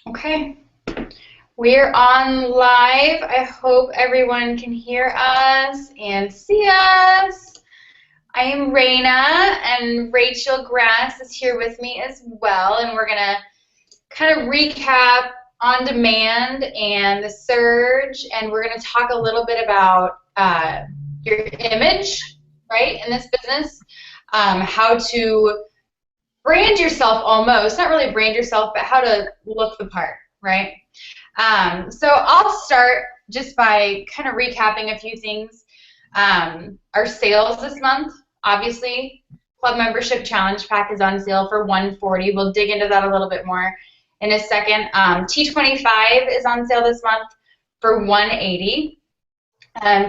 Okay, we're on live. I hope everyone can hear us and see us. I am Raina, and Rachel Grass is here with me as well, and we're going to kind of recap on demand and the surge, and we're going to talk a little bit about your image, right, in this business, how to brand yourself almost, not really brand yourself, but how to look the part, right? So I'll start just by kind of recapping a few things. Our sales this month, obviously, Club Membership Challenge Pack is on sale for $140. We'll dig into that a little bit more in a second. T25 is on sale this month for $180.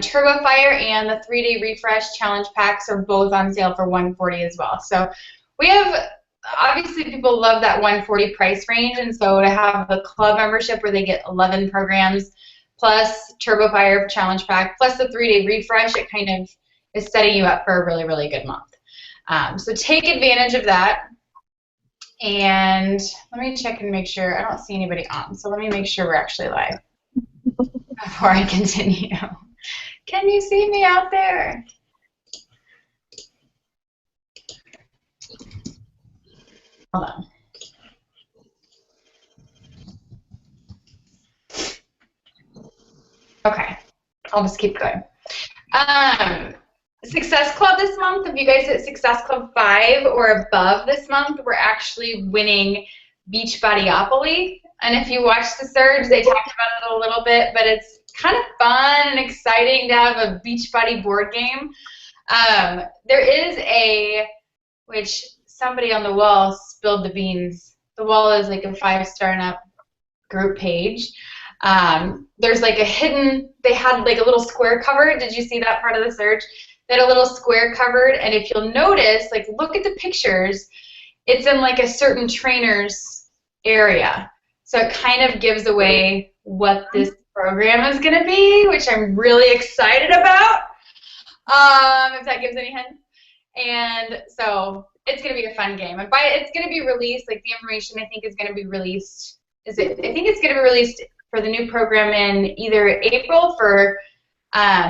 Turbo Fire and the 3-day refresh challenge packs are both on sale for $140 as well. So we have, obviously people love that $140 price range, and so to have the club membership where they get 11 programs plus Turbo Fire challenge pack plus the 3-day refresh, it kind of is setting you up for a really, really good month. So take advantage of that. And let me check and make sure. I don't see anybody on, so let me make sure we're actually live before I continue. Can you see me out there? Hold on. Okay, I'll just keep going. Success Club this month, if you guys hit Success Club 5 or above this month, we're actually winning Beachbodyopoly. And if you watch the surge, they talked about it a little bit, but it's kind of fun and exciting to have a Beachbody board game. There is which somebody on the wall spilled the beans. The wall is like a 5-star and up group page. There's like a hidden, they had like a little square covered. Did you see that part of the surge? They had a little square covered, and if you'll notice, like look at the pictures, it's in like a certain trainer's area. So it kind of gives away what this program is going to be, which I'm really excited about, if that gives any hint. And so it's going to be a fun game. And it's going to be released, like the information I think is going to be released. I think it's going to be released for the new program in either April for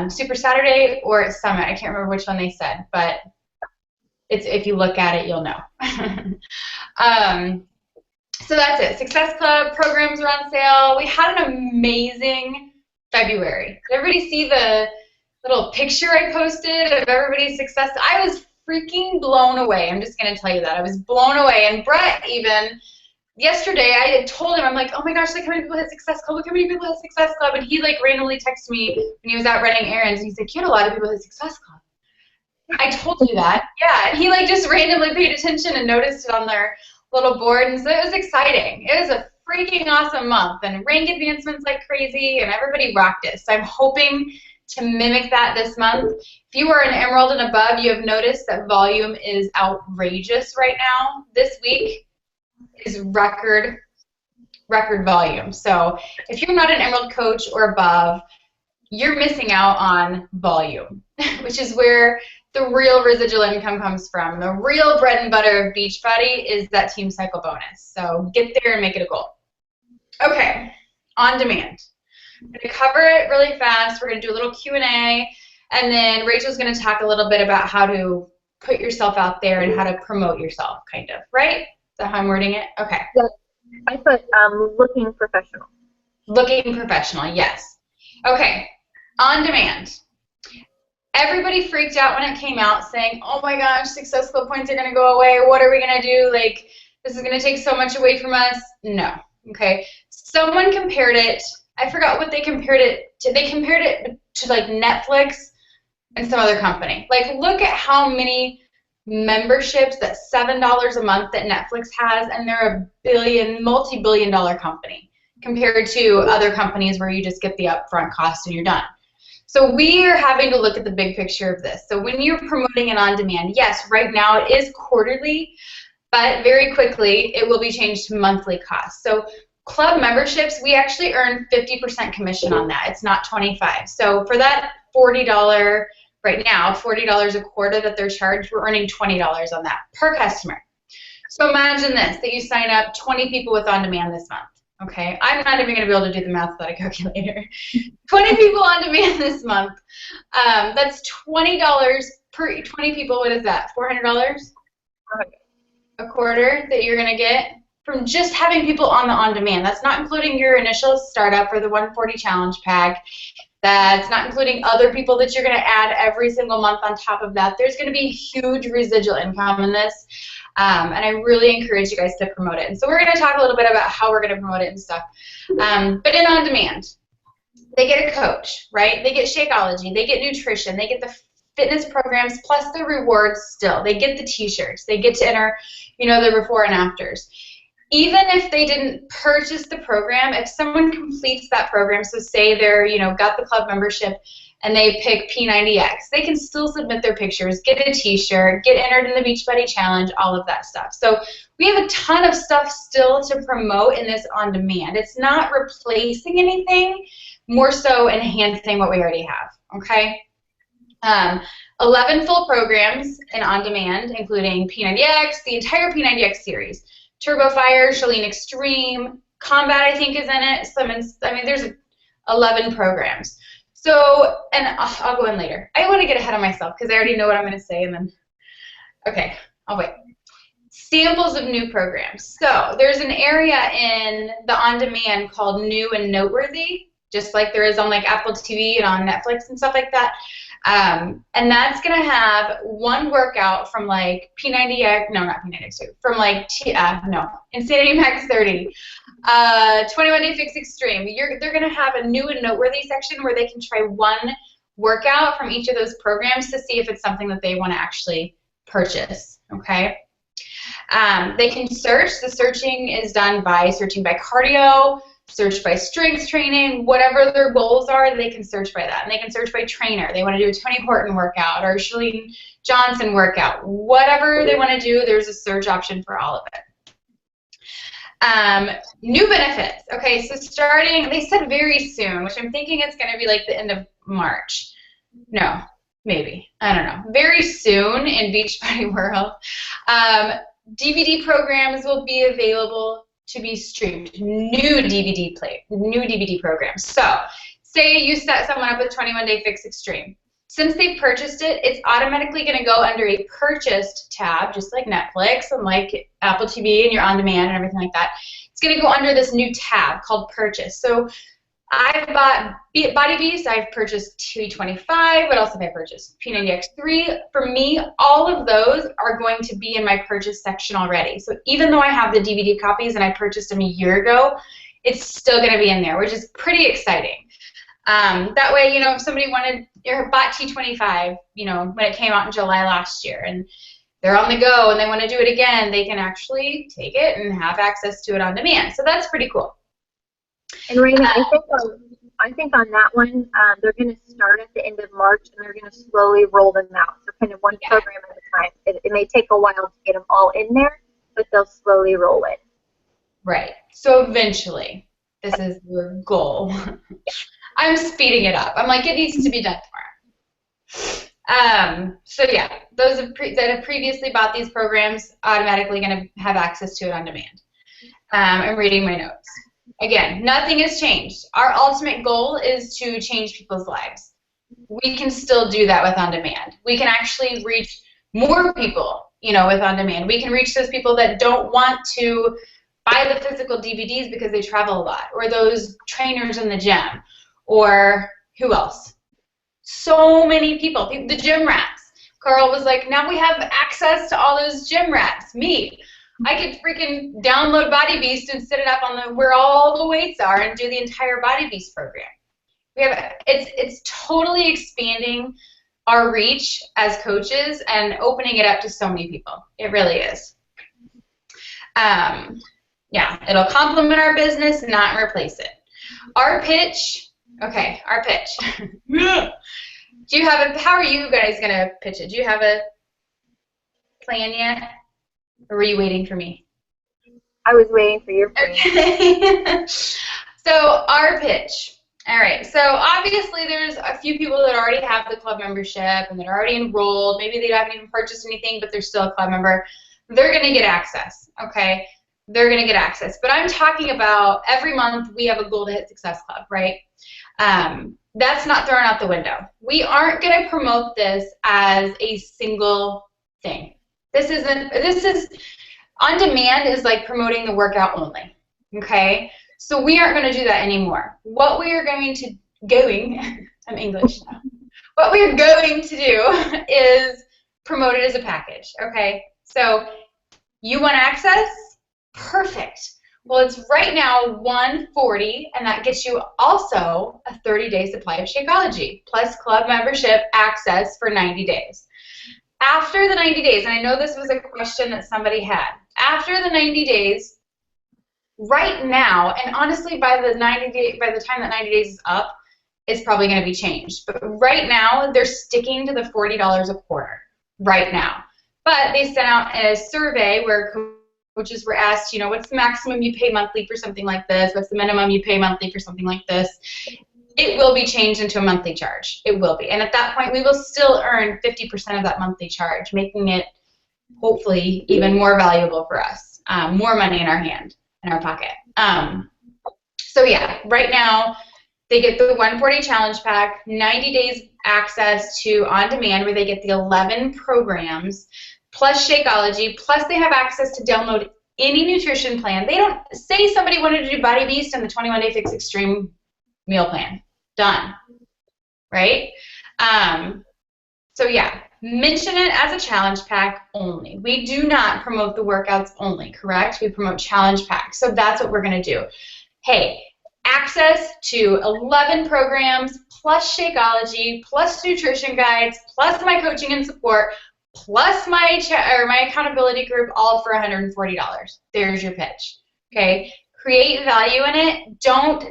Super Saturday or at Summit. I can't remember which one they said, but if you look at it, you'll know. So that's it. Success Club programs are on sale. We had an amazing February. Did everybody see the little picture I posted of everybody's success? I was freaking blown away. I'm just going to tell you that. I was blown away. And Brett even, yesterday, I had told him, I'm like, oh my gosh, look how many people hit Success Club. Look how many people hit Success Club. And he like randomly texted me when he was out running errands. And he's like, you had a lot of people hit Success Club. I told you that. Yeah. And he like just randomly paid attention and noticed it on their little board. And so it was exciting. It was a freaking awesome month. And rank advancements like crazy. And everybody rocked it. So I'm hoping to mimic that this month. If you are an Emerald and above, you have noticed that volume is outrageous right now. This week is record volume. So if you're not an Emerald coach or above, you're missing out on volume, which is where the real residual income comes from. The real bread and butter of Beachbody is that team cycle bonus. So get there and make it a goal. Okay, on demand. I'm going to cover it really fast. We're going to do a little Q&A, and then Rachel's going to talk a little bit about how to put yourself out there and how to promote yourself, kind of, right? Is that how I'm wording it? Okay. Yes. I put looking professional. Looking professional, yes. Okay, on demand. Everybody freaked out when it came out saying, oh my gosh, Success Club points are going to go away. What are we going to do? Like, this is going to take so much away from us. No. Okay. Someone compared it. I forgot what they compared it to. They compared it to like Netflix and some other company. Like, look at how many memberships, that $7 a month that Netflix has, and they're a multi-billion-dollar company compared to other companies where you just get the upfront cost and you're done. So we are having to look at the big picture of this. So when you're promoting an on-demand, yes, right now it is quarterly, but very quickly it will be changed to monthly costs. So club memberships, we actually earn 50% commission on that. It's not 25. So for that $40, right now, $40 a quarter that they're charged, we're earning $20 on that per customer. So imagine this, that you sign up 20 people with on-demand this month. Okay, I'm not even going to be able to do the math without a calculator. 20 people on demand this month. That's $20 per 20 people. What is that? $400 a quarter that you're going to get from just having people on the on-demand. That's not including your initial startup for the 140 challenge pack. That's not including other people that you're going to add every single month on top of that. There's going to be huge residual income in this, and I really encourage you guys to promote it. And so we're going to talk a little bit about how we're going to promote it and stuff. But in on-demand, they get a coach, right? They get Shakeology, they get nutrition, they get the fitness programs plus the rewards still. They get the t-shirts. They get to enter, the before and afters. Even if they didn't purchase the program, if someone completes that program, so say they're, got the club membership and they pick P90X, they can still submit their pictures, get a t-shirt, get entered in the Beachbody Challenge, all of that stuff. So we have a ton of stuff still to promote in this on-demand. It's not replacing anything, more so enhancing what we already have, okay? 11 full programs in on-demand, including P90X, the entire P90X series. Turbo Fire, Chalene Extreme, Combat I think is in it. There's 11 programs. So, and I'll go in later. I want to get ahead of myself because I already know what I'm going to say and then, okay, I'll wait. Samples of new programs. So there's an area in the on-demand called New and Noteworthy, just like there is on like Apple TV and on Netflix and stuff like that. And that's going to have one workout from like P90X, no, not P90X, from like, Insanity Max 30, 21 Day Fix Extreme. They're going to have a New and Noteworthy section where they can try one workout from each of those programs to see if it's something that they want to actually purchase, okay? They can search. The searching is done by searching by cardio, search by strength training, whatever their goals are, they can search by that. And they can search by trainer. They want to do a Tony Horton workout or Chalene Johnson workout. Whatever they want to do, there's a search option for all of it. New benefits. Okay, so starting, they said very soon, which I'm thinking it's going to be like the end of March. No, maybe. I don't know. Very soon in Beachbody World. DVD programs will be available to be streamed. New DVD programs. So, say you set someone up with 21 Day Fix Extreme. Since they've purchased it, it's automatically going to go under a purchased tab, just like Netflix and like Apple TV and your on-demand and everything like that. It's going to go under this new tab called Purchase. So, I've bought Body Beast, I've purchased T25, what else have I purchased? P90X3. For me, all of those are going to be in my purchase section already. So even though I have the DVD copies and I purchased them a year ago, it's still going to be in there, which is pretty exciting. That way, if somebody wanted or bought T25, when it came out in July last year, and they're on the go and they want to do it again, they can actually take it and have access to it on demand. So that's pretty cool. And Raina, I think on that one, they're going to start at the end of March and they're going to slowly roll them out. So kind of one program at a time. It may take a while to get them all in there, but they'll slowly roll in. Right. So eventually, this is your goal. I'm speeding it up. I'm like, it needs to be done tomorrow. So yeah, those that have previously bought these programs automatically going to have access to it on demand. I'm reading my notes. Again, nothing has changed. Our ultimate goal is to change people's lives. We can still do that with on-demand. We can actually reach more people, with on-demand. We can reach those people that don't want to buy the physical DVDs because they travel a lot, or those trainers in the gym, or who else? So many people. The gym rats. Carl was like, now we have access to all those gym rats. Me. I could freaking download Body Beast and set it up on where all the weights are and do the entire Body Beast program. It's totally expanding our reach as coaches and opening it up to so many people. It really is. Yeah, it'll complement our business, not replace it. Our pitch. Okay, our pitch. Do you have how are you guys gonna pitch it? Do you have a plan yet? Or were you waiting for me? I was waiting for your plan. Okay. So our pitch. All right. So obviously there's a few people that already have the club membership and they're already enrolled. Maybe they haven't even purchased anything, but they're still a club member. They're going to get access. Okay. they're going to get access. But I'm talking about every month we have a Goal to Hit Success Club, right? That's not thrown out the window. We aren't going to promote this as a single thing. This is on demand is like promoting the workout only, okay? So we aren't going to do that anymore. What we are I'm English now. What we are going to do is promote it as a package, okay? So you want access? Perfect. Well, it's right now $140, and that gets you also a 30-day supply of Shakeology, plus club membership access for 90 days. After the 90 days, and I know this was a question that somebody had, after the 90 days, right now, and honestly by the time that 90 days is up, it's probably going to be changed. But right now, they're sticking to the $40 a quarter right now. But they sent out a survey where coaches were asked, you know, what's the maximum you pay monthly for something like this? What's the minimum you pay monthly for something like this? It will be changed into a monthly charge. It will be. And at that point, we will still earn 50% of that monthly charge, making it hopefully even more valuable for us, more money in our hand, in our pocket. So yeah, right now, they get the 140 challenge pack, 90 days access to On Demand where they get the 11 programs, plus Shakeology, plus they have access to download any nutrition plan. They don't say somebody wanted to do Body Beast and the 21-Day Fix Extreme meal plan. Done. Right? So yeah, mention it as a challenge pack only. We do not promote the workouts only, correct? We promote challenge packs. So that's what we're going to do. Hey, access to 11 programs, plus Shakeology, plus nutrition guides, plus my coaching and support, plus my accountability group, all for $140. There's your pitch. Okay? Create value in it. Don't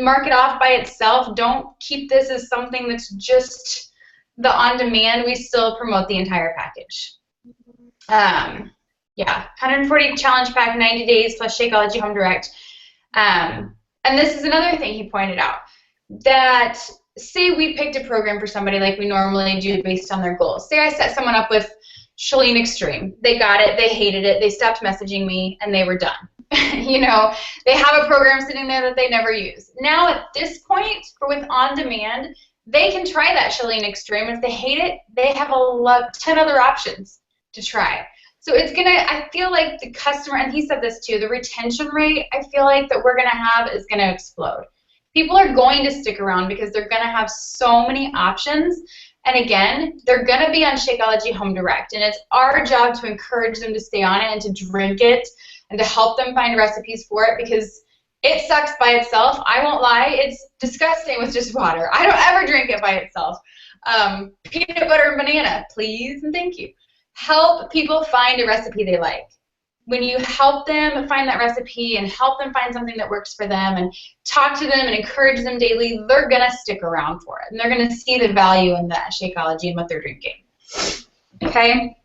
mark it off by itself. Don't keep this as something that's just the on-demand. We still promote the entire package. Yeah, 140 challenge pack, 90 days, plus Shakeology Home Direct. And this is another thing he pointed out, that say we picked a program for somebody like we normally do based on their goals. Say I set someone up with Chalene Extreme. They got it, they hated it, they stopped messaging me, and they were done. You know, they have a program sitting there that they never use. Now at this point, with On Demand, they can try that Chalene Extreme. If they hate it, they have 10 other options to try. So it's going to, I feel like the customer, and he said this too, the retention rate I feel like that we're going to have is going to explode. People are going to stick around because they're going to have so many options. And again, they're going to be on Shakeology Home Direct. And it's our job to encourage them to stay on it and to drink it and to help them find recipes for it, because it sucks by itself. I won't lie. It's disgusting with just water. I don't ever drink it by itself. Peanut butter and banana, please and thank you. Help people find a recipe they like. When you help them find that recipe and help them find something that works for them and talk to them and encourage them daily, they're going to stick around for it. And they're going to see the value in that Shakeology and what they're drinking. Okay?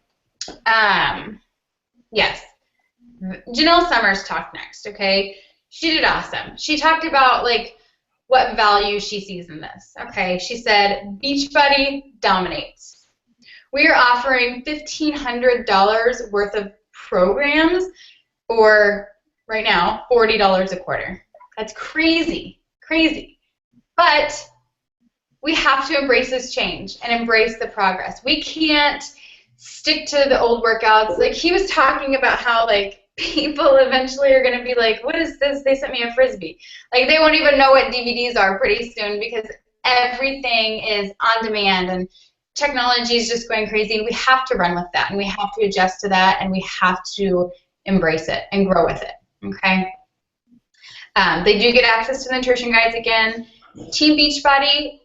Yes. Janelle Summers talked next, okay? She did awesome. She talked about, like, what value she sees in this. Okay? She said, Beachbody dominates. We are offering $1,500 worth of programs for, right now, $40 a quarter. That's crazy, crazy. But we have to embrace this change and embrace the progress. We can't stick to the old workouts. Like, he was talking about how, like, people eventually are going to be like, what is this? They sent me a Frisbee. Like, they won't even know what DVDs are pretty soon because everything is on demand and technology is just going crazy, and we have to run with that, and we have to adjust to that, and we have to embrace it and grow with it, okay? They do get access to the nutrition guides again. Team Beachbody,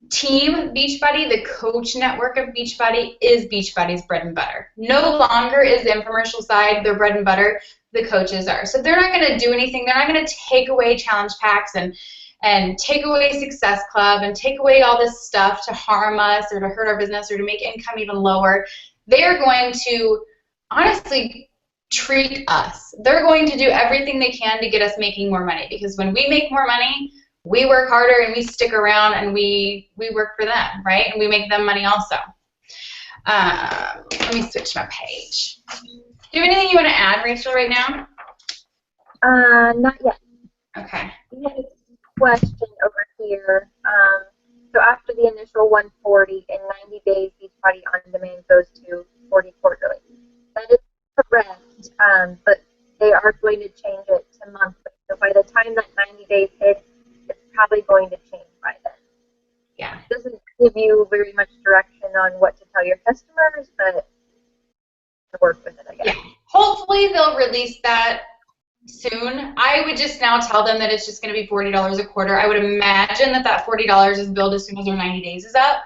the coach network of Beachbody, is Beachbody's bread and butter. No longer is the infomercial side their bread and butter, the coaches are. So they're not going to do anything. They're not going to take away challenge packs and take away Success Club and take away all this stuff to harm us or to hurt our business or to make income even lower. They're going to honestly treat us. They're going to do everything they can to get us making more money, because when we make more money, we work harder and we stick around and we work for them, right? And we make them money also. Let me switch my page. Do you have anything you want to add, Rachel, right now? Not yet. Okay. We had a question over here. So after the initial 140, in 90 days, Beachbody On Demand goes to 40 quarterly. That is correct, but they are going to change it to monthly. So by the time that 90 days hits, it's probably going to change by then. Yeah. It doesn't give you very much direction on what to tell your customers, but work with it, I guess. Yeah. Hopefully they'll release that soon. I would just now tell them that it's just going to be $40 a quarter. I would imagine that that $40 is billed as soon as their 90 days is up,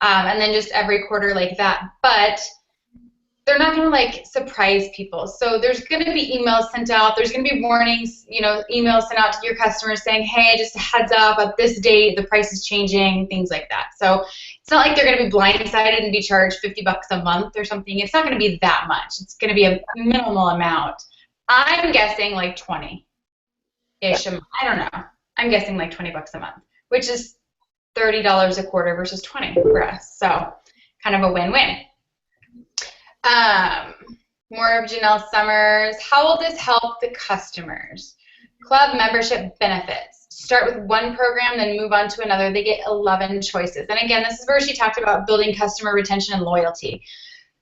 and then just every quarter like that. But they're not going to like surprise people. So there's going to be emails sent out. There's going to be warnings, you know, emails sent out to your customers saying, hey, just a heads up, at this date, the price is changing, things like that. So it's not like they're going to be blindsided and be charged $50 a month or something. It's not going to be that much. It's going to be a minimal amount. I'm guessing like 20-ish a month. I don't know. I'm guessing like $20 a month, which is $30 a quarter versus 20 for us. So kind of a win-win. More of Janelle Summers. How will this help the customers? Club membership benefits. Start with one program, then move on to another. They get 11 choices. And again, this is where she talked about building customer retention and loyalty.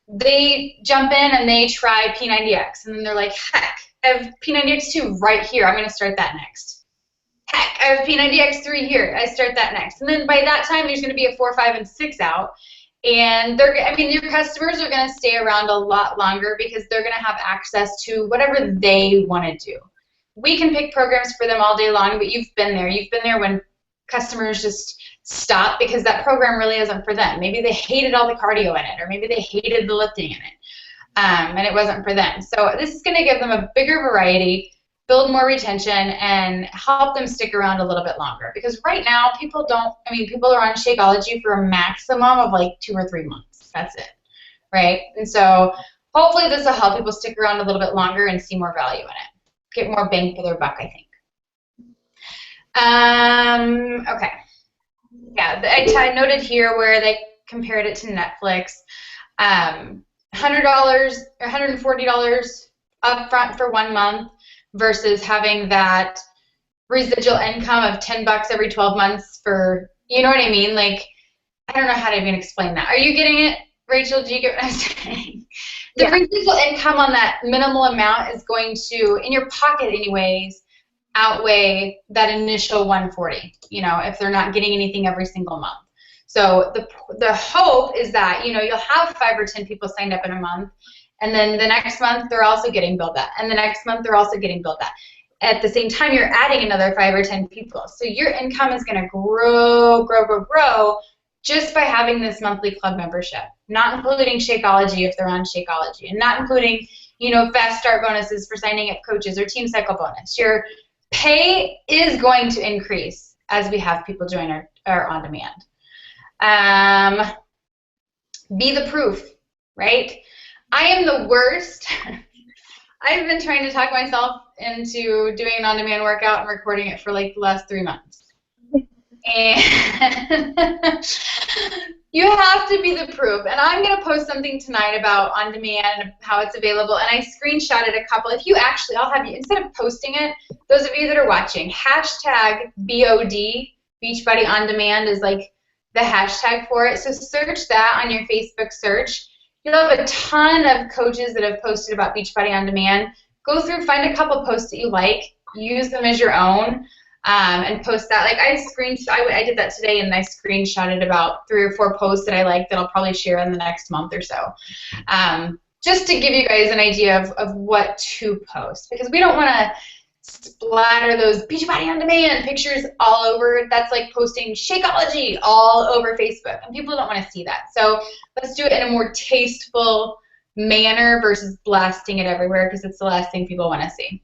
They jump in and they try P90X, and then they're like, heck, I have P90X2 right here. I'm going to start that next. Heck, I have P90X3 here. I start that next. And then by that time, there's going to be a 4, 5, and 6 out. And your customers are going to stay around a lot longer because they're going to have access to whatever they want to do. We can pick programs for them all day long, but you've been there. You've been there when customers just stop because that program really isn't for them. Maybe they hated all the cardio in it, or maybe they hated the lifting in it, and it wasn't for them. So this is going to give them a bigger variety, build more retention, and help them stick around a little bit longer. Because right now, people are on Shakeology for a maximum of like 2 or 3 months. That's it, right? And so hopefully this will help people stick around a little bit longer and see more value in it. Get more bang for their buck, I think. Okay. Yeah, I noted here where they compared it to Netflix. $100 or $140 upfront for 1 month versus having that residual income of $10 every 12 months for, you know what I mean? Like, I don't know how to even explain that. Are you getting it, Rachel? Do you get what I'm saying? The residual income on that minimal amount is going to, in your pocket anyways, outweigh that initial 140, you know, if they're not getting anything every single month. So the hope is that, you know, you'll have 5 or 10 people signed up in a month, and then the next month they're also getting billed that, and the next month they're also getting billed that. At the same time, you're adding another 5 or 10 people. So your income is going to grow just by having this monthly club membership, not including Shakeology if they're on Shakeology, and not including, you know, fast start bonuses for signing up coaches or team cycle bonus. Your pay is going to increase as we have people join our on-demand. Be the proof, right? I am the worst. I've been trying to talk myself into doing an on-demand workout and recording it for like the last 3 months. And you have to be the proof. And I'm going to post something tonight about on-demand and how it's available. And I screenshotted a couple. If you actually, I'll have you, instead of posting it, those of you that are watching, hashtag BOD, Beachbody On Demand, is like the hashtag for it. So search that on your Facebook search. You'll have a ton of coaches that have posted about Beachbody On Demand. Go through, find a couple posts that you like, use them as your own, and post that. Like I did that today, and I screenshotted about 3 or 4 posts that I like that I'll probably share in the next month or so. Just to give you guys an idea of what to post, because we don't want to splatter those Beachbody On Demand pictures all over. That's like posting Shakeology all over Facebook, and people don't want to see that. So let's do it in a more tasteful manner versus blasting it everywhere, because it's the last thing people want to see.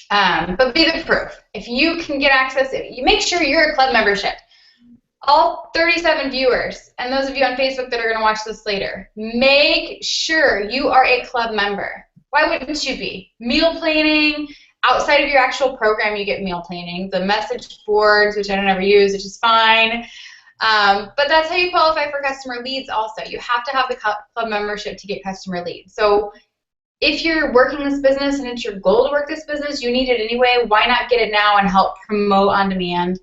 But be the proof. If you can get access, you make sure you're a club membership. All 37 viewers, and those of you on Facebook that are going to watch this later, make sure you are a club member. Why wouldn't you be? Meal planning. Outside of your actual program, you get meal planning. The message boards, which I don't ever use, which is fine. But that's how you qualify for customer leads also. You have to have the club membership to get customer leads. So if you're working this business and it's your goal to work this business, you need it anyway, why not get it now and help promote on demand,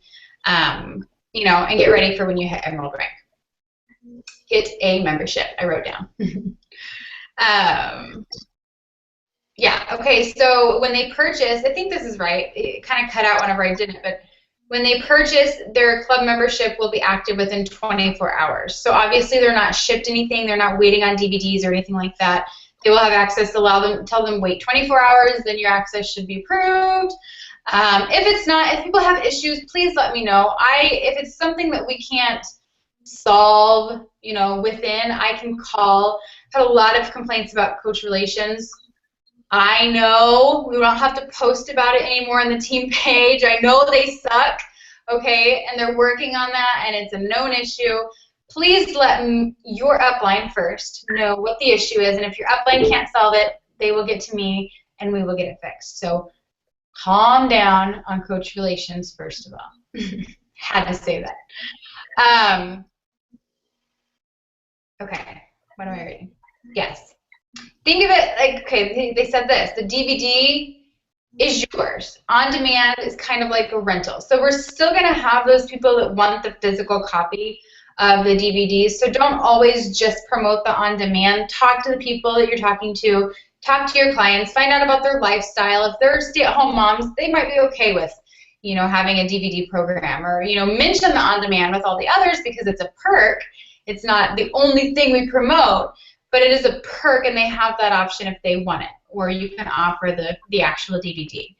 you know, and get ready for when you hit Emerald rank. Get a membership, I wrote down. Yeah, okay, so when they purchase, I think this is right, it kind of cut out whenever I did it, but when they purchase, their club membership will be active within 24 hours. So obviously they're not shipped anything, they're not waiting on DVDs or anything like that. They will have access, tell them wait 24 hours, then your access should be approved. If it's not, if people have issues, please let me know. If it's something that we can't solve, you know, within, I can call. I've had a lot of complaints about coach relations. I know we don't have to post about it anymore on the team page. I know they suck, okay, and they're working on that, and it's a known issue. Please let your upline first know what the issue is, and if your upline can't solve it, they will get to me, and we will get it fixed. So calm down on coach relations, first of all. Had to say that. Okay, what am I reading? Yes. Think of it like, okay, they said this, the DVD is yours. On demand is kind of like a rental. So we're still going to have those people that want the physical copy of the DVDs. So don't always just promote the on demand. Talk to the people that you're talking to. Talk to your clients. Find out about their lifestyle. If they're stay-at-home moms, they might be okay with, you know, having a DVD program, or, you know, mention the on demand with all the others because it's a perk. It's not the only thing we promote, but it is a perk, and they have that option if they want it, or you can offer the actual DVD.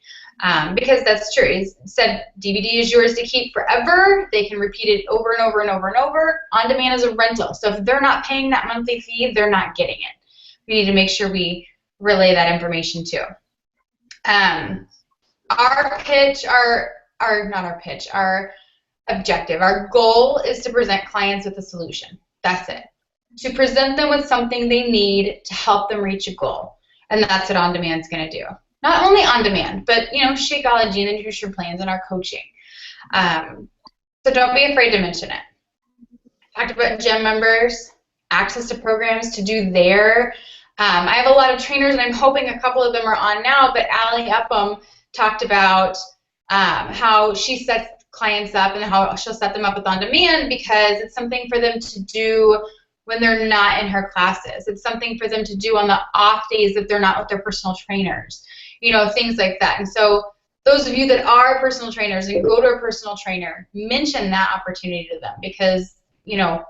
Because that's true. It said DVD is yours to keep forever. They can repeat it over and over and over and over. On demand is a rental. So if they're not paying that monthly fee, they're not getting it. We need to make sure we relay that information too. Our pitch, our objective, our goal is to present clients with a solution. That's it. To present them with something they need to help them reach a goal. And that's what On Demand is going to do. Not only On Demand, but, you know, Shakeology and the nutrition plans and our coaching. So don't be afraid to mention it. Talked about gym members, access to programs to do their. I have a lot of trainers, and I'm hoping a couple of them are on now, but Allie Upham talked about how she sets clients up and how she'll set them up with On Demand because it's something for them to do when they're not in her classes. It's something for them to do on the off days if they're not with their personal trainers, you know, things like that. And so those of you that are personal trainers and go to a personal trainer, mention that opportunity to them because, you know,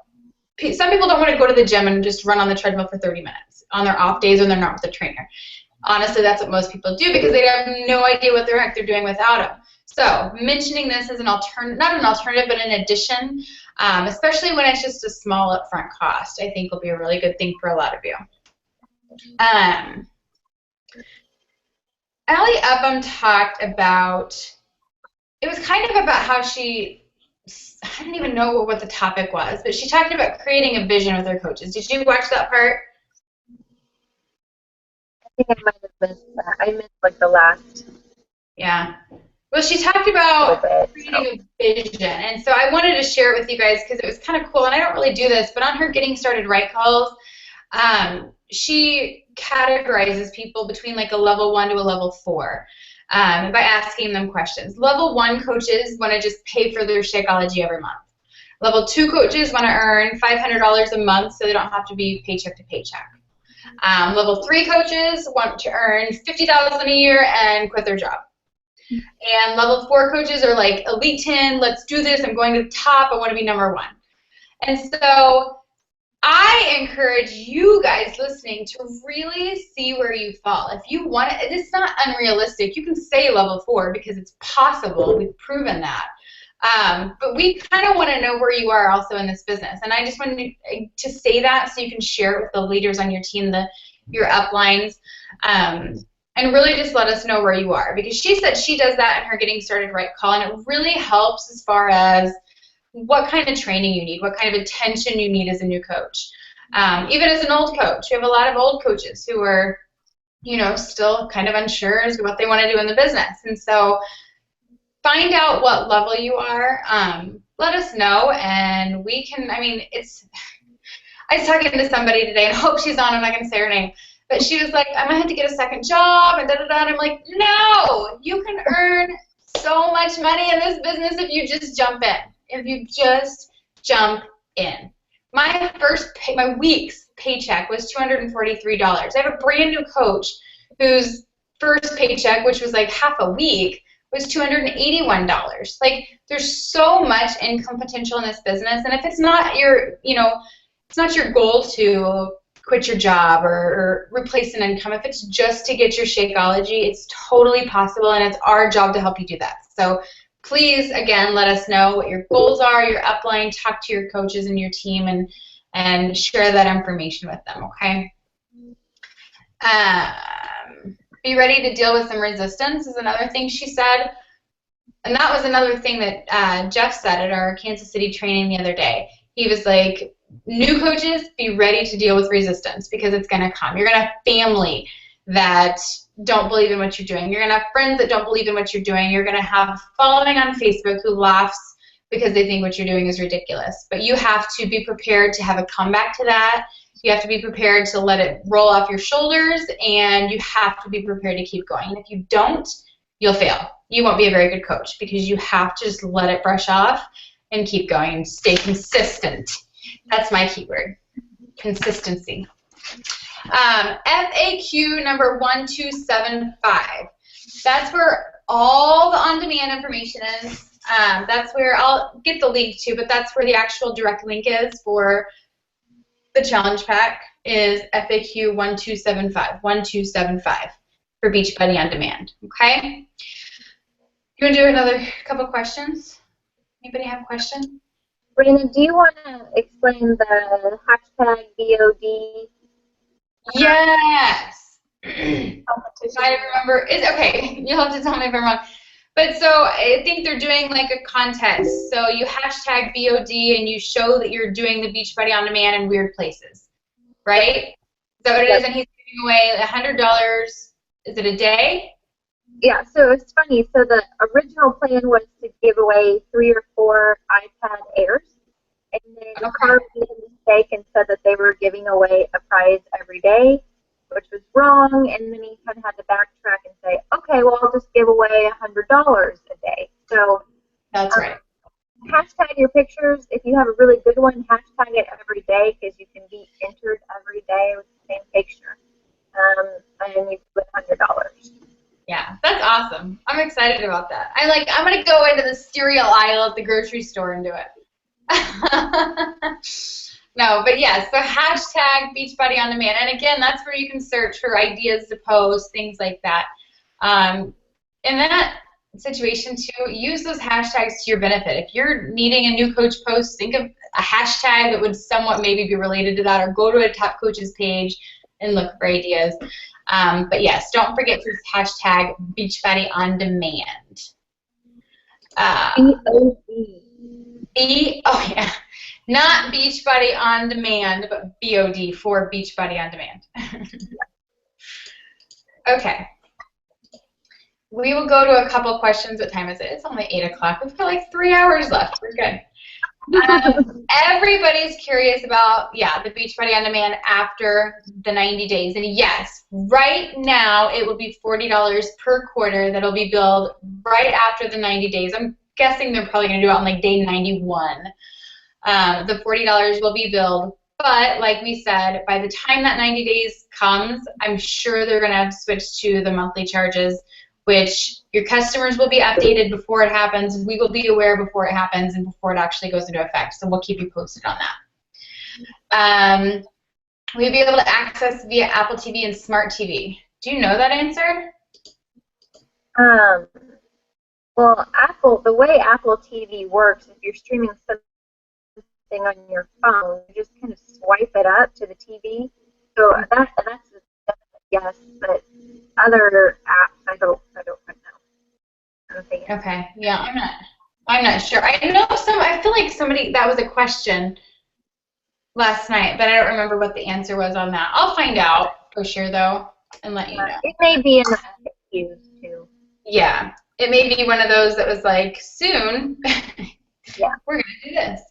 some people don't want to go to the gym and just run on the treadmill for 30 minutes on their off days when they're not with the trainer. Honestly, that's what most people do because they have no idea what the heck they're doing without them. So mentioning this as an alternative, not an alternative, but an addition, especially when it's just a small upfront cost, I think will be a really good thing for a lot of you. Allie Upham talked about, it was kind of about how she, I don't even know what the topic was, but she talked about creating a vision with her coaches. Did you watch that part? I think I might have missed that. I missed like the last. Yeah. Well, she talked about creating a vision, and so I wanted to share it with you guys because it was kind of cool, and I don't really do this, but on her Getting Started Right calls, she categorizes people between like a level 1 to a level 4 by asking them questions. Level 1 coaches want to just pay for their Shakeology every month. Level 2 coaches want to earn $500 a month so they don't have to be paycheck to paycheck. Level 3 coaches want to earn $50,000 a year and quit their job. And level 4 coaches are like, Elite 10, let's do this, I'm going to the top, I want to be number 1. And so I encourage you guys listening to really see where you fall. If you want it, it's not unrealistic. You can say level 4 because it's possible. We've proven that. But we kind of want to know where you are also in this business. And I just wanted to say that so you can share it with the leaders on your team, your uplines. And really just let us know where you are. Because she said she does that in her Getting Started Right call, and it really helps as far as what kind of training you need, what kind of attention you need as a new coach. Even as an old coach, we have a lot of old coaches who are, you know, still kind of unsure as to what they want to do in the business. And so find out what level you are. Let us know, and we can, I mean, I was talking to somebody today, and I hope she's on, I'm not going to say her name, But she was like, I might have to get a second job and da-da-da. And I'm like, no, you can earn so much money in this business if you just jump in. If you just jump in. My week's paycheck was $243. I have a brand new coach whose first paycheck, which was like half a week, was $281. Like, there's so much income potential in this business, and if it's not your, it's not your goal to quit your job or replace an income, if it's just to get your Shakeology, it's totally possible, and it's our job to help you do that. So please, again, let us know what your goals are, your upline, talk to your coaches and your team, and share that information with them, okay? Be ready to deal with some resistance is another thing she said. And that was another thing that Jeff said at our Kansas City training the other day. He was like, new coaches, be ready to deal with resistance because it's going to come. You're going to have family that don't believe in what you're doing. You're going to have friends that don't believe in what you're doing. You're going to have following on Facebook who laughs because they think what you're doing is ridiculous. But you have to be prepared to have a comeback to that. You have to be prepared to let it roll off your shoulders, and you have to be prepared to keep going. And if you don't, you'll fail. You won't be a very good coach because you have to just let it brush off and keep going and stay consistent. That's my keyword, consistency. FAQ number 1275. That's where all the on-demand information is. That's where I'll get the link to, but that's where the actual direct link is for the challenge pack is FAQ 1275 for Beachbody On Demand. Okay? You want to do another couple questions? Anybody have a question? Raina, do you want to explain the hashtag BOD? Yes. If I remember, okay. You'll have to tell me if I'm wrong. But so I think they're doing like a contest. So you hashtag BOD and you show that you're doing the Beachbody On Demand in weird places, right? Is that what it is? And he's giving away $100. Is it a day? Yeah, so it's funny. So the original plan was to give away 3 or 4 iPad Airs. And then Carl made a mistake and said that they were giving away a prize every day, which was wrong, and then he kind of had to backtrack and say, okay, well, I'll just give away $100 a day. So that's right. Hashtag your pictures. If you have a really good one, hashtag it every day because you can be entered every day with the same picture. And you put $100. Yeah, that's awesome. I'm excited about that. I'm going to go into the cereal aisle at the grocery store and do it. No, but yes, so hashtag Beachbody On Demand. And again, that's where you can search for ideas to post, things like that. In that situation, too, use those hashtags to your benefit. If you're needing a new coach post, think of a hashtag that would somewhat maybe be related to that, or go to a top coaches page and look for ideas. But yes, don't forget to hashtag Beachbody On Demand. Oh yeah, not Beachbody On Demand, but BOD for Beachbody On Demand. Okay. We will go to a couple questions. What time is it? It's only 8 o'clock. We've got like 3 hours left. We're good. Everybody's curious about, the Beachbody On Demand after the 90 days. And yes, right now it will be $40 per quarter that'll be billed right after the 90 days. I'm guessing they're probably going to do it on like day 91. The $40 will be billed. But like we said, by the time that 90 days comes, I'm sure they're going to switch to the monthly charges, which your customers will be updated before it happens. We will be aware before it happens and before it actually goes into effect. So we'll keep you posted on that. We'll be able to access via Apple TV and Smart TV. Do you know that answer? Well, the way Apple TV works, if you're streaming something on your phone, you just kind of swipe it up to the TV. So that's a yes, but other apps, I don't know. Okay, yeah, I'm not sure. I feel like that was a question last night, but I don't remember what the answer was on that. I'll find out for sure though and let you know. It may be in the FAQs too. Yeah, it may be one of those that was like, soon, yeah, we're gonna do this.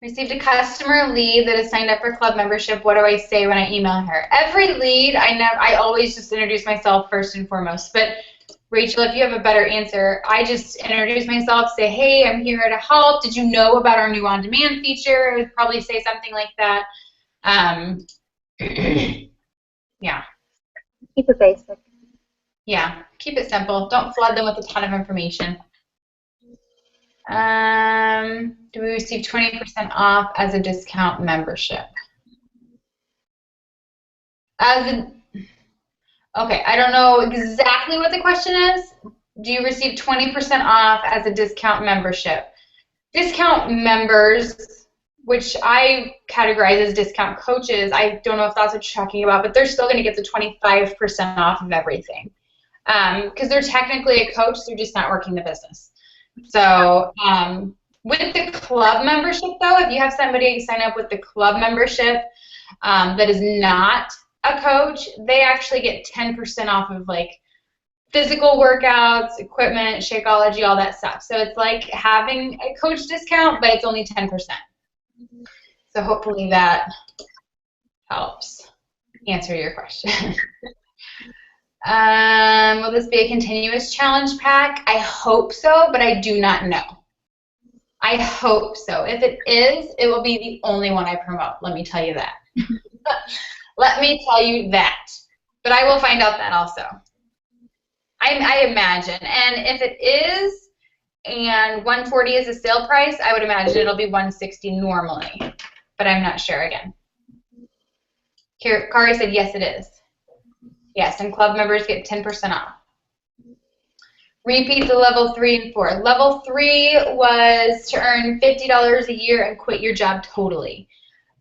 Received a customer lead that has signed up for club membership. What do I say when I email her? Every lead, I always just introduce myself first and foremost. But Rachel, if you have a better answer, I just introduce myself, say, hey, I'm here to help. Did you know about our new on-demand feature? I would probably say something like that. Yeah. Keep it basic. Yeah, keep it simple. Don't flood them with a ton of information. Do we receive 20% off as a discount membership? Okay, I don't know exactly what the question is. Do you receive 20% off as a discount membership? Discount members, which I categorize as discount coaches, I don't know if that's what you're talking about, but they're still going to get the 25% off of everything. Because they're technically a coach, they're just not working the business. So with the club membership, though, if you have somebody sign up with the club membership that is not a coach, they actually get 10% off of like physical workouts, equipment, Shakeology, all that stuff. So it's like having a coach discount, but it's only 10%. So hopefully that helps answer your question. Will this be a continuous challenge pack? I hope so, but I do not know. I hope so. If it is, it will be the only one I promote. Let me tell you that. Let me tell you that. But I will find out that also. I imagine. And if it is, and 140 is the sale price, I would imagine it'll be 160 normally. But I'm not sure again. Here, Kari said yes, it is. Yes, and club members get 10% off. Repeat the level 3 and 4. Level 3 was to earn $50 a year and quit your job totally.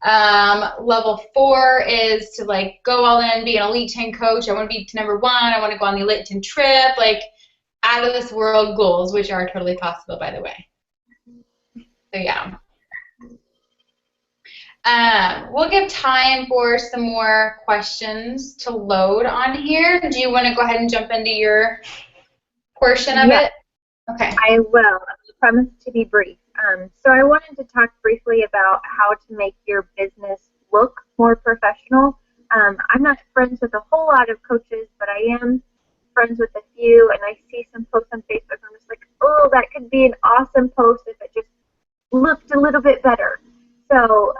Level 4 is to like go all in, be an Elite 10 coach. I want to be number 1. I want to go on the Elite 10 trip. Like out of this world goals, which are totally possible, by the way. So yeah. We'll give time for some more questions to load on here. Do you want to go ahead and jump into your portion of it? Okay. I will. I promise to be brief. So I wanted to talk briefly about how to make your business look more professional. I'm not friends with a whole lot of coaches, but I am friends with a few, and I see some posts on Facebook, and I'm just like, oh, that could be an awesome post if it just looked a little bit better. So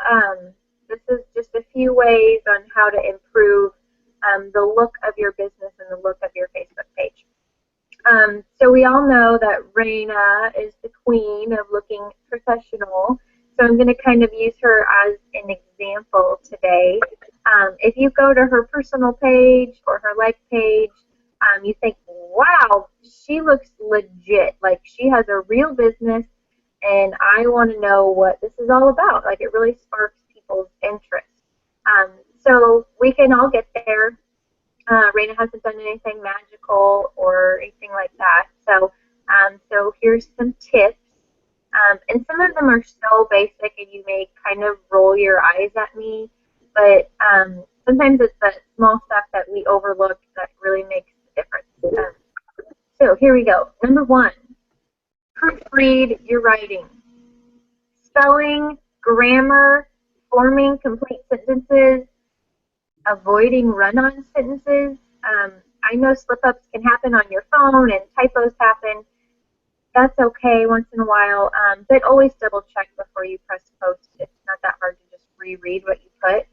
this is just a few ways on how to improve the look of your business and the look of your Facebook page. So we all know that Raina is the queen of looking professional. So I'm going to kind of use her as an example today. If you go to her personal page or her like page, you think, wow, she looks legit. Like she has a real business, and I want to know what this is all about. Like it really sparks people's interest. So we can all get there. Raina hasn't done anything magical or anything like that. So, so here's some tips. And some of them are so basic, and you may kind of roll your eyes at me. But sometimes it's that small stuff that we overlook that really makes a difference. So here we go. Number 1, proofread your writing. Spelling, grammar, forming complete sentences, avoiding run-on sentences. I know slip-ups can happen on your phone and typos happen. That's okay once in a while, but always double-check before you press post. It's not that hard to just reread what you put.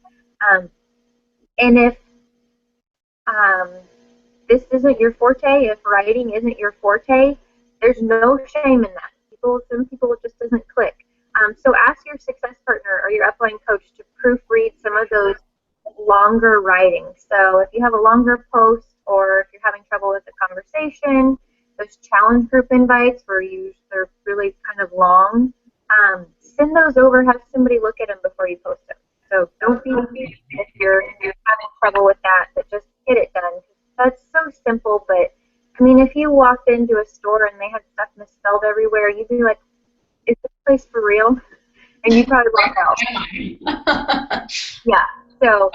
And if this isn't your forte, if writing isn't your forte, there's no shame in that. Some people it just doesn't click. So ask your success partner or your upline coach to proofread some of those longer writing. So if you have a longer post, or if you're having trouble with the conversation, those challenge group invites where they're really kind of long, send those over, have somebody look at them before you post them. So don't be if you're having trouble with that, but just get it done. That's so simple, but I mean, if you walked into a store and they had stuff misspelled everywhere, you'd be like, is this place for real? And you'd probably walk out. Yeah, so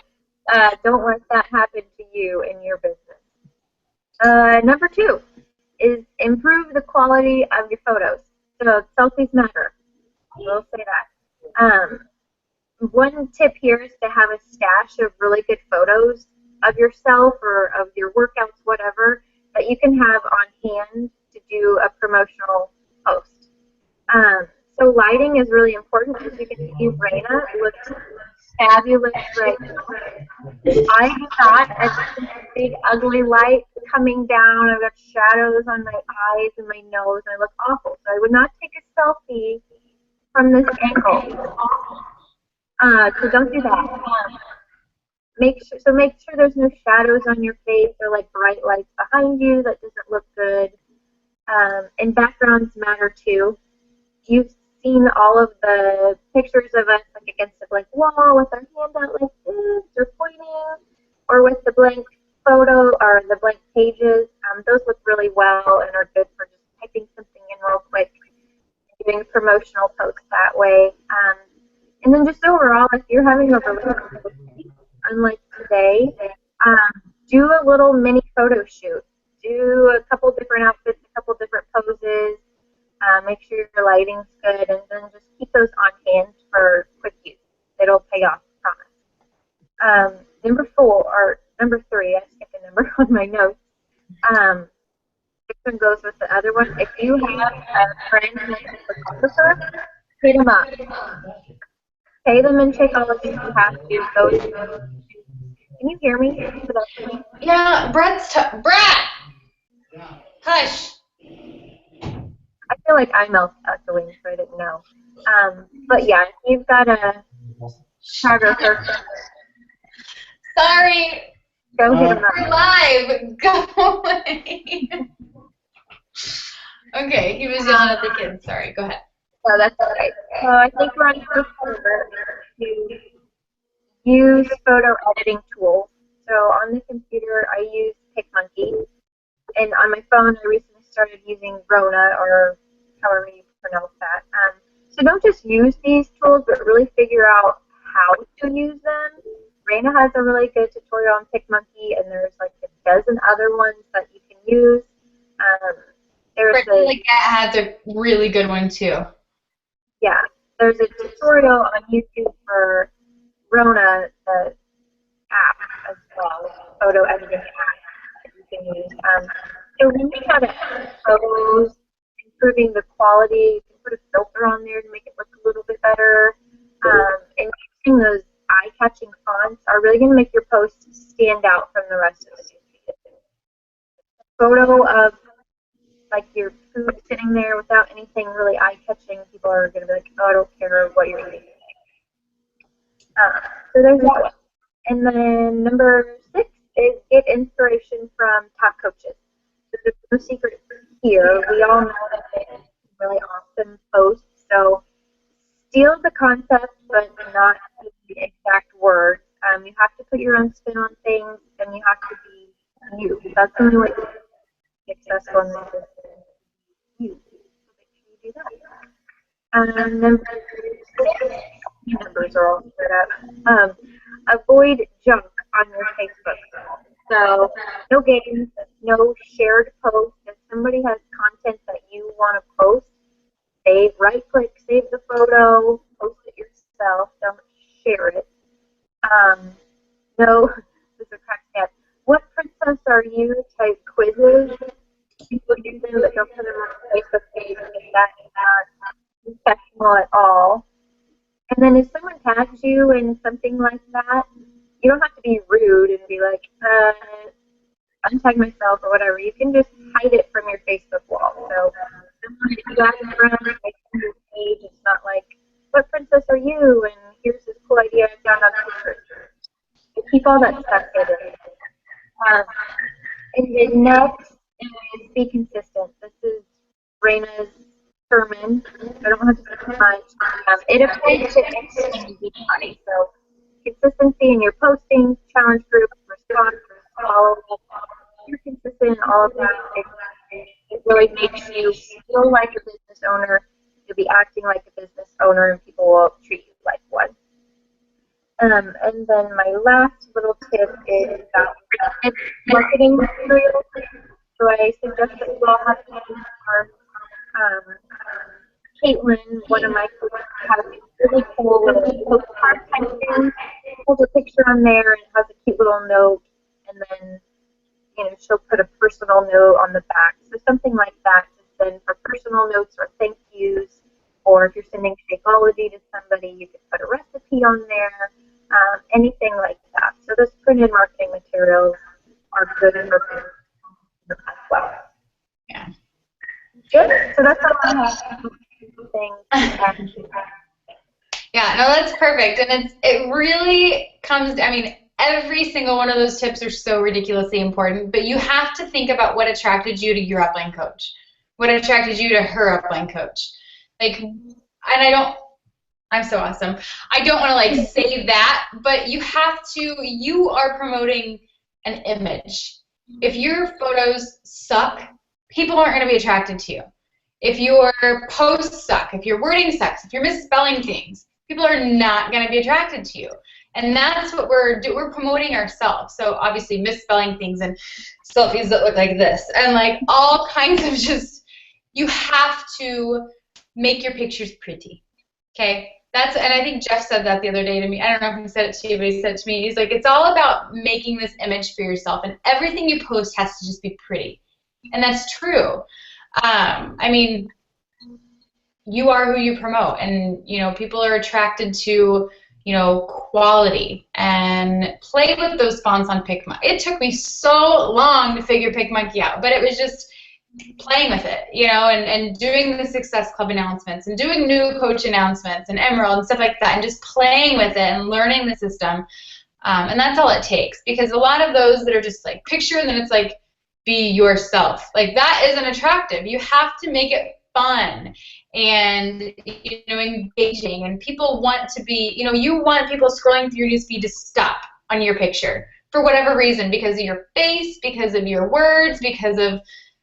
don't let that happen to you in your business. Number 2 is improve the quality of your photos. So selfies matter. We'll say that. One tip here is to have a stash of really good photos of yourself or of your workouts, whatever, that you can have on hand to do a promotional post. So lighting is really important. As you can see, Raina looks fabulous right now. I do not, as this big ugly light coming down. I've got shadows on my eyes and my nose, and I look awful. So I would not take a selfie from this angle. So don't do that. Make sure there's no shadows on your face or like bright lights behind you. That doesn't look good. And backgrounds matter too. You've seen all of the pictures of us like against the blank wall with our hand out like this or pointing, or with the blank photo or the blank pages. Those look really well and are good for just typing something in real quick and doing promotional posts that way. And then just overall, if you're having a really unlike today, do a little mini photo shoot. Do a couple different outfits, a couple different poses. Make sure your lighting's good, and then just keep those on hand for quick use. It'll pay off, I promise. Number 3, I skipped a number on my notes. This one goes with the other one. If you have a friend who's a photographer, hit them up. Pay them and take all of these you have to. Can you hear me? Yeah, Brett! Hush! I feel like I'm echoing, so I didn't know. But yeah, if you've got a photographer, sorry. Go hit them up. We're live. Go away. Okay, he was yelling at the kids. Sorry, go ahead. So that's okay. So I think we're on first order to use photo editing tools. So on the computer, I use PicMonkey, and on my phone, I recently started using Rona, or however you pronounce that. So don't just use these tools, but really figure out how to use them. Raina has a really good tutorial on PicMonkey, and there's like a dozen other ones that you can use. Like that has a really good one too. Yeah, there's a tutorial on YouTube for Rona, the app as well, photo editing app that you can use. So we learning how to edit photos, improving the quality. You can put a filter on there to make it look a little bit better. And using those eye-catching fonts are really going to make your posts stand out from the rest of the newsfeed. A photo of like your food sitting there without anything really eye-catching, people are going to be like, oh, I don't care what you're eating. So there's that one. And then number 6 is get inspiration from top coaches. So there's no secret here. We all know that they really awesome posts. So steal the concept, but not the exact words. You have to put your own spin on things, and you have to be you. That's the only way to be successful in this business. You. So make sure you do that. Number 6, numbers are all spread up. Avoid junk on your Facebook. So no games, no shared posts. If somebody has content that you want to post, right-click, save the photo, post it yourself. Don't share it. No, this is a crack stat. What princess are you type quizzes? People do them, but don't put them on the Facebook page because that's not professional at all. And then if someone tags you in something like that, you don't have to be rude and be like, untag myself or whatever. You can just hide it from your Facebook wall. So if you got a friend on your page, it's not like, what princess are you? And here's this cool idea I found on Twitter. You keep all that stuff hidden. And the next is be consistent. This is Raina's sermon. I don't have to say too much. It applies to anybody. So consistency in your posting, challenge groups, response, follow-up. You're consistent in all of that. It really makes you feel like a business owner. You'll be acting like a business owner, and people will treat you like one. And then my last little tip is about marketing materials. So I suggest that you all have to use Caitlin, one of my coaches, has really cool little postcard type thing. Has a picture on there and has a cute little note, and then she'll put a personal note on the back. So something like that to send for personal notes or thank yous, or if you're sending Shakeology to somebody, you could put a recipe on there, anything like that. So those printed marketing materials are good for business as well. Yeah. Good. So that's all I have. Things. Yeah, no, that's perfect. And it really comes, I mean, every single one of those tips are so ridiculously important, but you have to think about what attracted you to your upline coach, what attracted you to her upline coach. Like, and I'm so awesome. I don't want to like say that, but you are promoting an image. If your photos suck, people aren't going to be attracted to you. If your posts suck, if your wording sucks, if you're misspelling things, people are not going to be attracted to you. And that's what we're promoting ourselves. So obviously misspelling things and selfies that look like this and like all kinds of you have to make your pictures pretty. Okay? And I think Jeff said that the other day to me. I don't know if he said it to you, but he said it to me. He's like, it's all about making this image for yourself, and everything you post has to just be pretty. And that's true. I mean, you are who you promote, and people are attracted to quality. And play with those fonts on PicMonkey. It took me so long to figure PicMonkey out, but it was just playing with it, and doing the Success Club announcements and doing new coach announcements and Emerald and stuff like that, and just playing with it and learning the system. And that's all it takes, because a lot of those that are just like picture and then it's like be yourself, like that isn't attractive. You have to make it fun and engaging, and people want to be, you want people scrolling through your newsfeed to stop on your picture for whatever reason, because of your face, because of your words, because of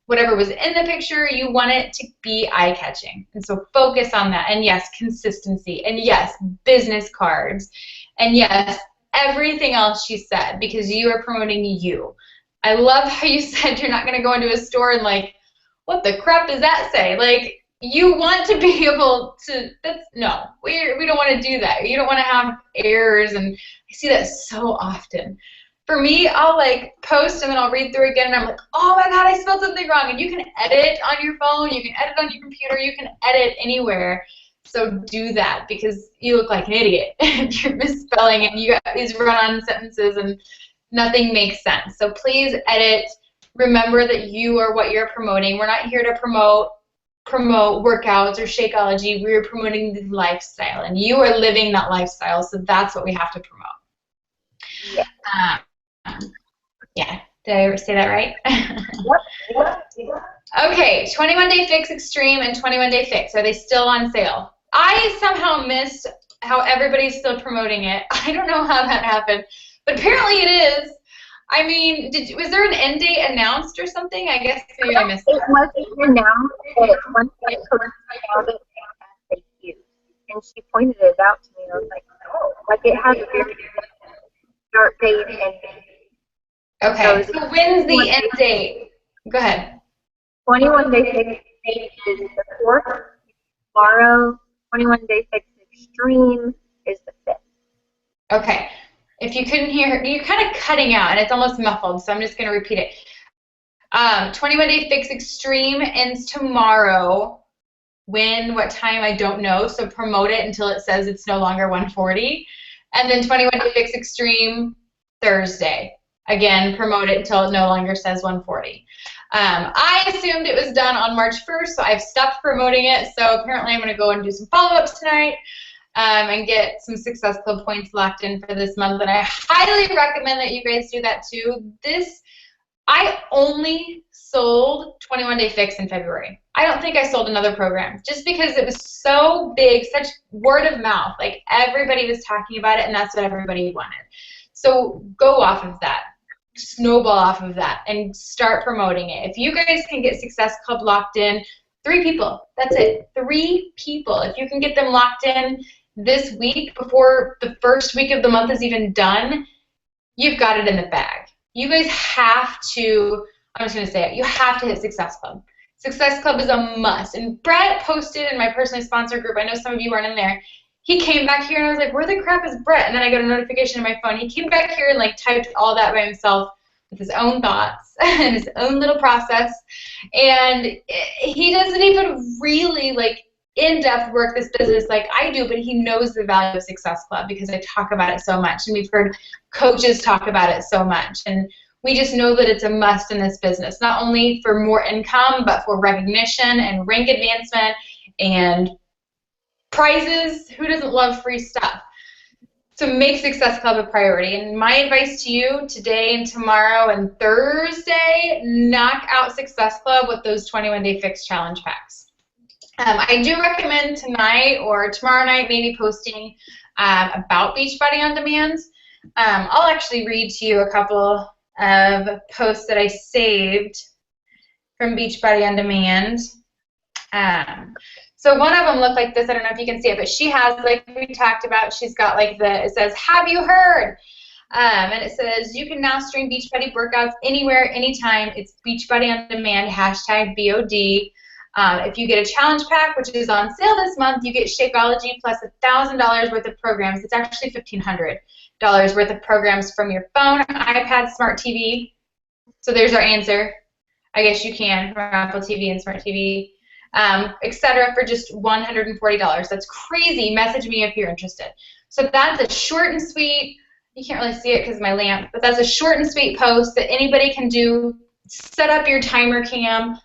whatever was in the picture. You want it to be eye-catching, and so focus on that. And yes, consistency, and yes, business cards, and yes, everything else she said, because you are promoting you. I love how you said you're not going to go into a store and like, what the crap does that say? Like, you want to be able to, we don't want to do that. You don't want to have errors, and I see that so often. For me, I'll like post and then I'll read through again and I'm like, oh my God, I spelled something wrong. And you can edit on your phone, you can edit on your computer, you can edit anywhere. So do that, because you look like an idiot if you're misspelling and you got these run-on sentences and nothing makes sense. So please edit. Remember that you are what you're promoting. We're not here to promote workouts or Shakeology. We're promoting the lifestyle, and you are living that lifestyle, so that's what we have to promote. Yeah. Did I ever say that right? Okay, 21 Day Fix Extreme and 21 Day Fix. Are they still on sale? I somehow missed how everybody's still promoting it. I don't know how that happened, but apparently it is. I mean, was there an end date announced or something? I guess maybe I missed it. It wasn't announced, but once I found it, thank you. And she pointed it out to me. I was like, oh, like it has a very start date and end date. Okay, so when's the end date? Go ahead. 21 Day Fix is the 4th. Tomorrow, 21 Day Fix Extreme is the 5th. Okay. If you couldn't hear, you're kind of cutting out, and it's almost muffled, so I'm just going to repeat it. 21 Day Fix Extreme ends tomorrow. When, what time, I don't know, so promote it until it says it's no longer 140. And then 21 Day Fix Extreme Thursday. Again, promote it until it no longer says 140. I assumed it was done on March 1st, so I've stopped promoting it. So apparently I'm going to go and do some follow-ups tonight and get some Success Club points locked in for this month. And I highly recommend that you guys do that too. I only sold 21 Day Fix in February. I don't think I sold another program, just because it was so big, such word of mouth. Like, everybody was talking about it, and that's what everybody wanted. So go off of that. Snowball off of that and start promoting it. If you guys can get Success Club locked in, 3 people, that's it. 3 people. If you can get them locked in this week before the first week of the month is even done, you've got it in the bag. You guys have to, I'm just going to say it, you have to hit Success Club. Success Club is a must. And Brett posted in my personally sponsored group, I know some of you aren't in there, he came back here and I was like, where the crap is Brett? And then I got a notification on my phone. He came back here and like typed all that by himself with his own thoughts and his own little process. And he doesn't even really like in-depth work this business like I do, but he knows the value of Success Club because I talk about it so much, and we've heard coaches talk about it so much, and we just know that it's a must in this business, not only for more income, but for recognition and rank advancement and prizes. Who doesn't love free stuff? So make Success Club a priority. And my advice to you today and tomorrow and Thursday, knock out Success Club with those 21-day fix challenge packs. I do recommend tonight or tomorrow night maybe posting about Beachbody On Demand. I'll actually read to you a couple of posts that I saved from Beachbody On Demand. So one of them looked like this. I don't know if you can see it, but she has, like we talked about, she's got like it says, have you heard? And it says, you can now stream Beachbody workouts anywhere, anytime. It's Beachbody On Demand, hashtag BOD. If you get a challenge pack, which is on sale this month, you get Shakeology plus $1,000 worth of programs. It's actually $1,500 worth of programs from your phone, iPad, smart TV. So there's our answer. I guess you can from Apple TV and smart TV, etc. for just $140. That's crazy. Message me if you're interested. So that's a short and sweet. You can't really see it because of my lamp, but that's a short and sweet post that anybody can do. Set up your timer cam.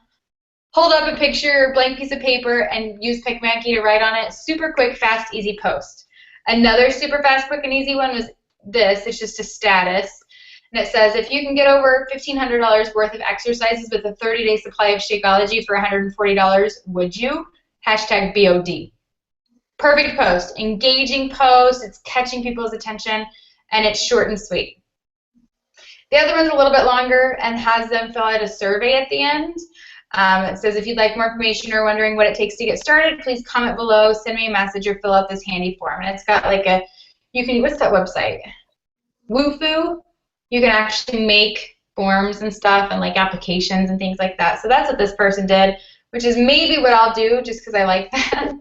Hold up a picture, blank piece of paper, and use PicMonkey to write on it. Super quick, fast, easy post. Another super fast, quick, and easy one was this. It's just a status. And it says, if you can get over $1,500 worth of exercises with a 30-day supply of Shakeology for $140, would you? Hashtag BOD. Perfect post. Engaging post. It's catching people's attention, and it's short and sweet. The other one's a little bit longer and has them fill out a survey at the end. It says, if you'd like more information or wondering what it takes to get started, please comment below, send me a message, or fill out this handy form. And it's got like a, you can, what's that website? Woofu. You can actually make forms and stuff and like applications and things like that. So that's what this person did, which is maybe what I'll do just because I like that.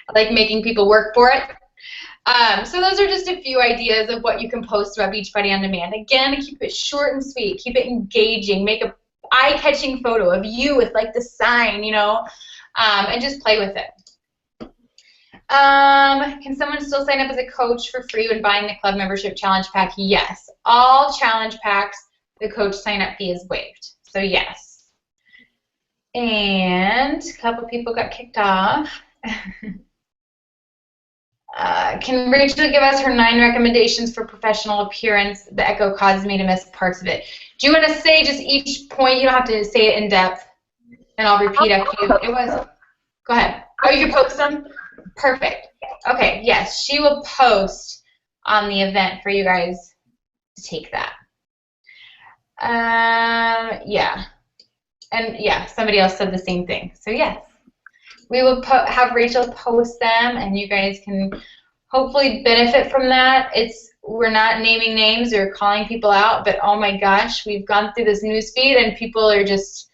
I like making people work for it. So those are just a few ideas of what you can post about Beachbody On Demand. Again, keep it short and sweet. Keep it engaging. Make a eye-catching photo of you with like the sign, you know, and just play with it. Can someone still sign up as a coach for free when buying the club membership challenge pack? Yes. All challenge packs, the coach sign-up fee is waived. So yes. And a couple people got kicked off. Can Rachel give us her 9 recommendations for professional appearance? The echo caused me to miss parts of it. Do you want to say just each point? You don't have to say it in depth, and I'll repeat after you. It was. Go ahead. Oh, you can post them? Perfect. Okay, yes, she will post on the event for you guys to take that. Yeah. And, yeah, somebody else said the same thing. So, yes. We will have Rachel post them, and you guys can hopefully benefit from that. We're not naming names or calling people out, but oh my gosh, we've gone through this news feed, and people are just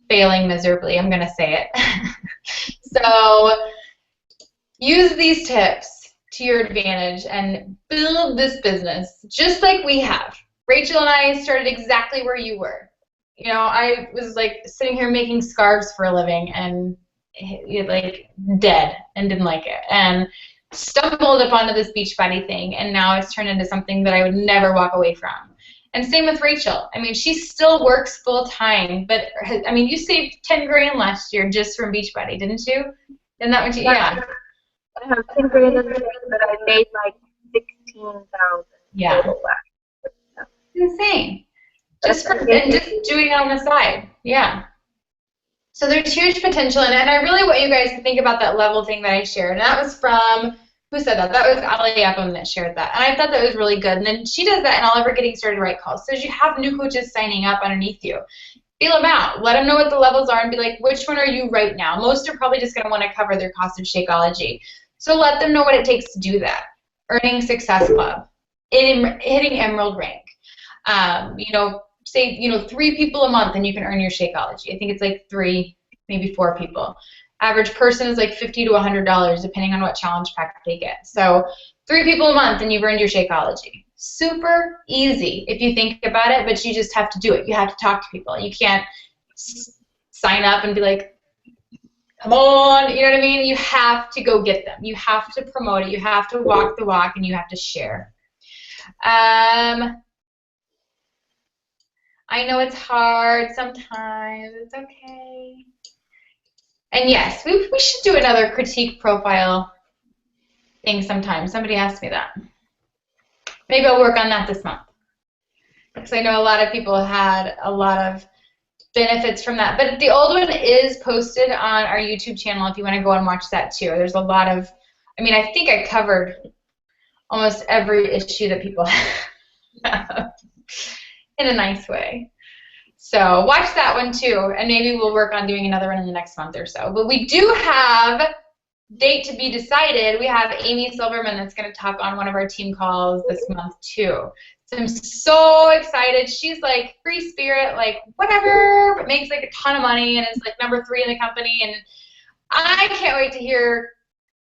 failing miserably. I'm going to say it. So use these tips to your advantage and build this business just like we have. Rachel and I started exactly where you were. You know, I was like sitting here making scarves for a living and like dead and didn't like it, and stumbled upon this Beachbody thing, and now it's turned into something that I would never walk away from. And same with Rachel. I mean, she still works full time, but I mean, you saved 10 grand last year just from Beachbody, didn't you? Isn't that what you? Yeah. I have 10 grand in the bank, but I made like 16,000. Yeah. Insane. Just doing it on the side. Yeah. So there's huge potential in it, and I really want you guys to think about that level thing that I shared. And that was from, who said that? That was Ali Appam that shared that. And I thought that was really good. And then she does that in all of her Getting Started Right calls. So as you have new coaches signing up underneath you, feel them out. Let them know what the levels are and be like, which one are you right now? Most are probably just going to want to cover their cost of Shakeology. So let them know what it takes to do that. Earning Success Club, hitting Emerald rank. You know, say, 3 people a month and you can earn your Shakeology. I think it's like 3, maybe 4 people. Average person is like $50 to $100 depending on what challenge pack they get. So 3 people a month and you've earned your Shakeology. Super easy if you think about it, but you just have to do it. You have to talk to people. You can't sign up and be like, come on, you know what I mean? You have to go get them. You have to promote it. You have to walk the walk, and you have to share. I know it's hard sometimes. It's okay. And yes, we should do another critique profile thing sometime. Somebody asked me that. Maybe I'll work on that this month. Because I know a lot of people had a lot of benefits from that. But the old one is posted on our YouTube channel if you want to go and watch that too. There's a lot of, I mean, I think I covered almost every issue that people have in a nice way. So watch that one too, and maybe we'll work on doing another one in the next month or so. But we do have date to be decided. We have Amy Silverman that's going to talk on one of our team calls this month too. So I'm so excited. She's like free spirit, like whatever, but makes like a ton of money and is like number 3 in the company. And I can't wait to hear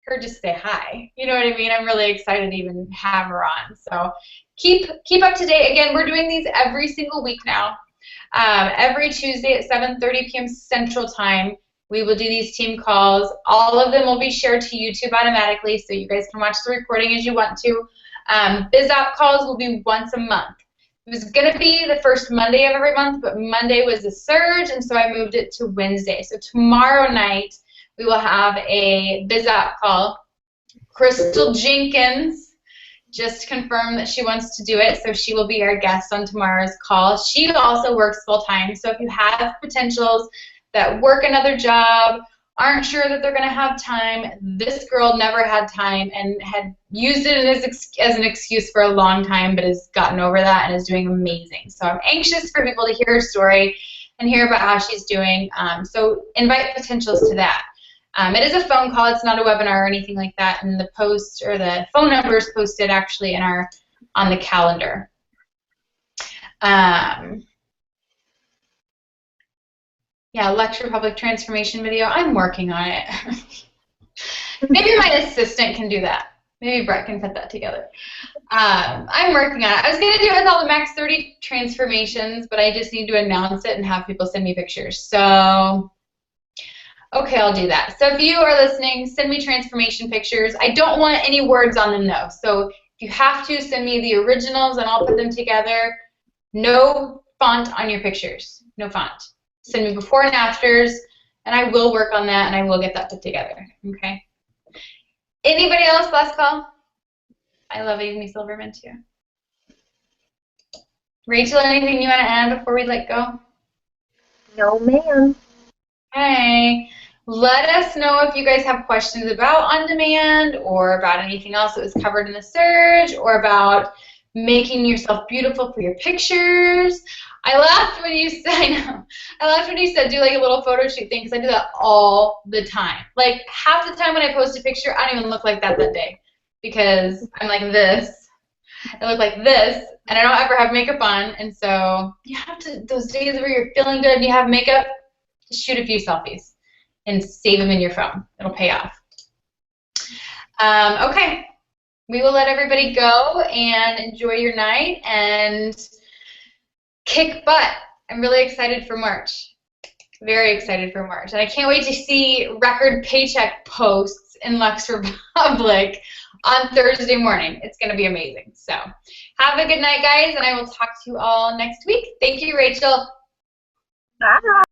her just say hi. You know what I mean? I'm really excited to even have her on. So keep up to date. Again, we're doing these every single week now. Every Tuesday at 7:30 p.m. Central Time, we will do these team calls. All of them will be shared to YouTube automatically, so you guys can watch the recording as you want to. BizOp calls will be once a month. It was going to be the first Monday of every month, but Monday was a surge, and so I moved it to Wednesday. So tomorrow night, we will have a BizOp call. Crystal Jenkins just confirmed that she wants to do it, so she will be our guest on tomorrow's call. She also works full-time, so if you have potentials that work another job, aren't sure that they're going to have time, this girl never had time and had used it as an excuse for a long time, but has gotten over that and is doing amazing. So I'm anxious for people to hear her story and hear about how she's doing. So invite potentials to that. It is a phone call. It's not a webinar or anything like that. And the post or the phone number is posted actually in on the calendar. Yeah, Luxe Republic transformation video. I'm working on it. Maybe my assistant can do that. Maybe Brett can put that together. I'm working on it. I was going to do it with all the Max 30 transformations, but I just need to announce it and have people send me pictures. So, okay, I'll do that. So if you are listening, send me transformation pictures. I don't want any words on them, though. So if you have to, send me the originals, and I'll put them together. No font on your pictures. No font. Send me before and afters, and I will work on that, and I will get that put together. Okay? Anybody else? Last call? I love Amy Silverman, too. Rachel, anything you want to add before we let go? No, ma'am. Okay. Let us know if you guys have questions about on-demand or about anything else that was covered in the surge or about making yourself beautiful for your pictures. I laughed when you said, I laughed when you said do like a little photo shoot thing, because I do that all the time. Like half the time when I post a picture, I don't even look like that day because I'm like this. I look like this, and I don't ever have makeup on, and so you have to, those days where you're feeling good and you have makeup, just shoot a few selfies and save them in your phone. It'll pay off. Okay. We will let everybody go and enjoy your night and kick butt. I'm really excited for March. Very excited for March. And I can't wait to see record paycheck posts in Luxe Republic on Thursday morning. It's going to be amazing. So have a good night, guys, and I will talk to you all next week. Thank you, Rachel. Bye.